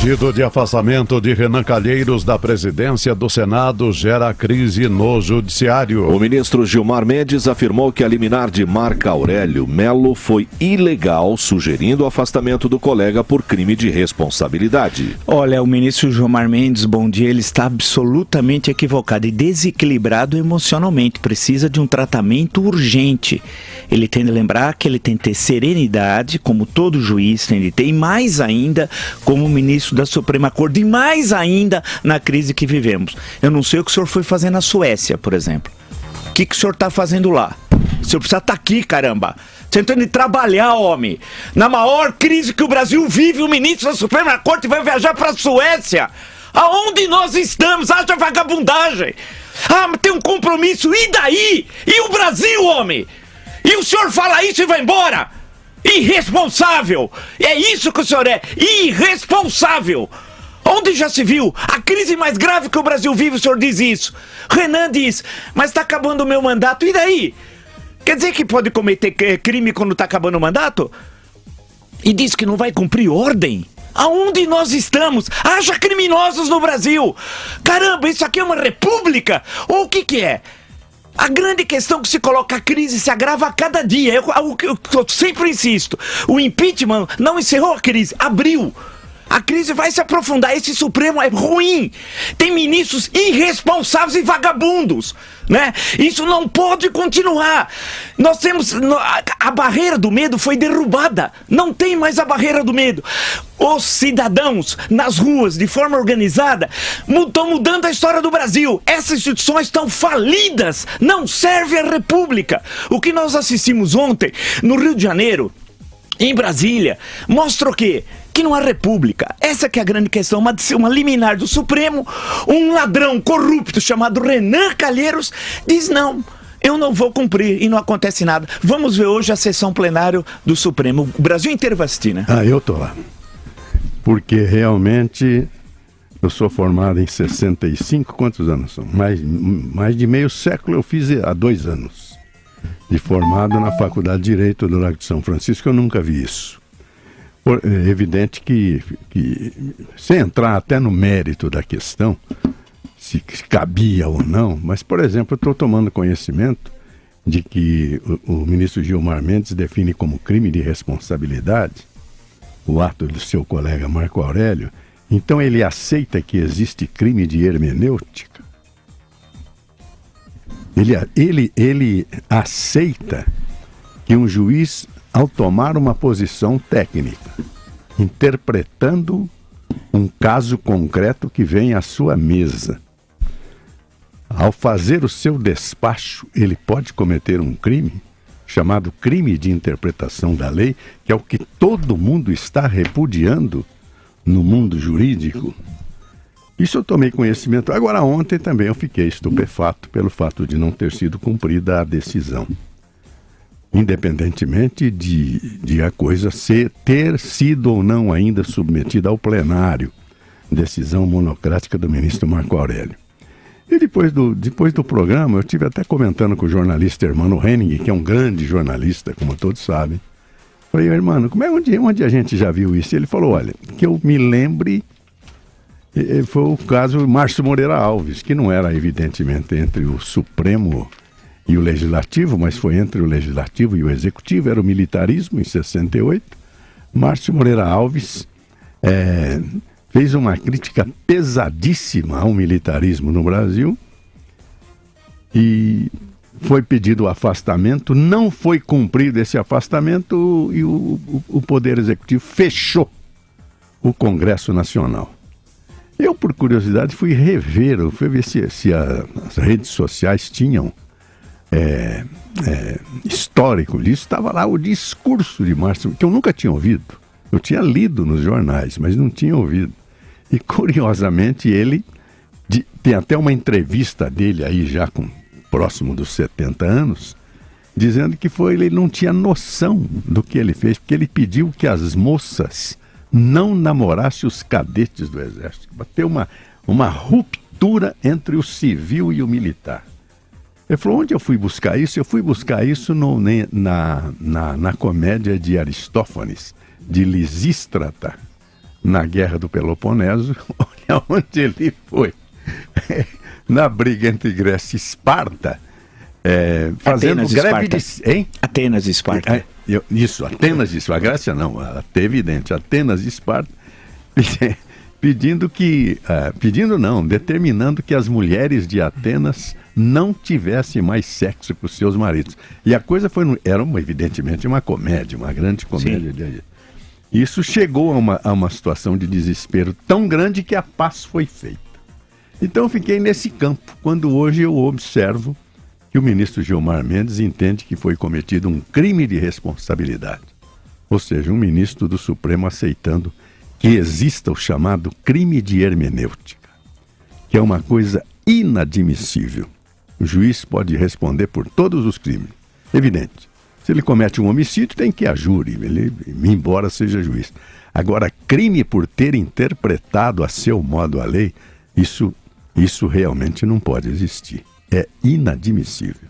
Pedido de afastamento de Renan Calheiros da presidência do Senado gera crise no Judiciário. O ministro Gilmar Mendes afirmou que a liminar de Marco Aurélio Melo foi ilegal, sugerindo o afastamento do colega por crime de responsabilidade. Olha, o ministro Gilmar Mendes, bom dia, ele está absolutamente equivocado e desequilibrado emocionalmente. Precisa de um tratamento urgente. Ele tem de lembrar que ele tem que ter serenidade, como todo juiz tem de ter, e mais ainda como ministro da Suprema Corte, e mais ainda na crise que vivemos. Eu não sei o que o senhor foi fazer na Suécia, por exemplo. O que o senhor está fazendo lá? O senhor precisa estar aqui, caramba. Tentando trabalhar, homem. Na maior crise que o Brasil vive, o ministro da Suprema Corte vai viajar para a Suécia. Aonde nós estamos? Haja vagabundagem. Ah, mas tem um compromisso. E daí? E o Brasil, homem? E o senhor fala isso e vai embora? Irresponsável! É isso que o senhor é! Irresponsável! Onde já se viu? A crise mais grave que o Brasil vive, o senhor diz isso. Renan diz, mas está acabando o meu mandato, e daí? Quer dizer que pode cometer crime quando está acabando o mandato? E diz que não vai cumprir ordem? Aonde nós estamos? Haja criminosos no Brasil! Caramba, isso aqui é uma república? Ou o que é? A grande questão que se coloca, a crise se agrava a cada dia. Eu sempre insisto, o impeachment não encerrou a crise, abriu. A crise vai se aprofundar, esse Supremo é ruim. Tem ministros irresponsáveis e vagabundos, né? Isso não pode continuar. Nós temos... A barreira do medo foi derrubada. Não tem mais a barreira do medo. Os cidadãos nas ruas, de forma organizada, estão mudando a história do Brasil. Essas instituições estão falidas. Não serve a República. O que nós assistimos ontem, no Rio de Janeiro, em Brasília, mostra o quê? Que não há república. Essa que é a grande questão. Uma liminar do Supremo, um ladrão corrupto chamado Renan Calheiros diz não, eu não vou cumprir e não acontece nada. Vamos ver hoje a sessão plenária do Supremo. O Brasil inteiro vai assistir, né? Eu tô lá. Porque realmente eu sou formado em 65, quantos anos são? Mais de meio século eu fiz há 2 anos. De formado na Faculdade de Direito do Largo de São Francisco, eu nunca vi isso. É evidente que sem entrar até no mérito da questão, se cabia ou não, mas, por exemplo, eu estou tomando conhecimento de que o ministro Gilmar Mendes define como crime de responsabilidade o ato do seu colega Marco Aurélio, então ele aceita que existe crime de hermenêutica. Ele aceita que um juiz, ao tomar uma posição técnica, interpretando um caso concreto que vem à sua mesa, ao fazer o seu despacho, ele pode cometer um crime, chamado crime de interpretação da lei, que é o que todo mundo está repudiando no mundo jurídico. Isso eu tomei conhecimento. Agora, ontem também eu fiquei estupefato pelo fato de não ter sido cumprida a decisão. Independentemente de a coisa ter sido ou não ainda submetida ao plenário, decisão monocrática do ministro Marco Aurélio. E depois do programa, eu estive até comentando com o jornalista Hermano Henning, que é um grande jornalista, como todos sabem. Falei, Hermano, onde a gente já viu isso? Ele falou, olha, que eu me lembre, foi o caso Márcio Moreira Alves, que não era evidentemente entre o Supremo e o Legislativo, mas foi entre o Legislativo e o Executivo, era o militarismo em 68. Márcio Moreira Alves fez uma crítica pesadíssima ao militarismo no Brasil e foi pedido o afastamento, não foi cumprido esse afastamento e o Poder Executivo fechou o Congresso Nacional. Eu, por curiosidade, fui ver se as redes sociais tinham histórico disso. Estava lá o discurso de Márcio, que eu nunca tinha ouvido. Eu tinha lido nos jornais, mas não tinha ouvido. E, curiosamente, ele tem até uma entrevista dele aí já próximo dos 70 anos, dizendo que ele não tinha noção do que ele fez, porque ele pediu que as moças não namorassem os cadetes do Exército. Bateu uma ruptura entre o civil e o militar. Ele falou, onde eu fui buscar isso? Eu fui buscar isso na comédia de Aristófanes, de Lisístrata, na Guerra do Peloponeso, olha onde ele foi. Na briga entre Grécia e Esparta, fazendo Atenas, greve Esparta. Hein? Atenas e Esparta. Isso, Atenas e Esparta. A Grécia não, até evidente. Atenas e Esparta, determinando que as mulheres de Atenas não tivessem mais sexo com seus maridos. E a coisa era evidentemente uma comédia, uma grande comédia. Isso chegou a uma situação de desespero tão grande que a paz foi feita. Então eu fiquei nesse campo, quando hoje eu observo que o ministro Gilmar Mendes entende que foi cometido um crime de responsabilidade. Ou seja, um ministro do Supremo aceitando que exista o chamado crime de hermenêutica, que é uma coisa inadmissível. O juiz pode responder por todos os crimes. Evidente, se ele comete um homicídio, tem que ir a júri, embora seja juiz. Agora, crime por ter interpretado a seu modo a lei, isso realmente não pode existir. É inadmissível.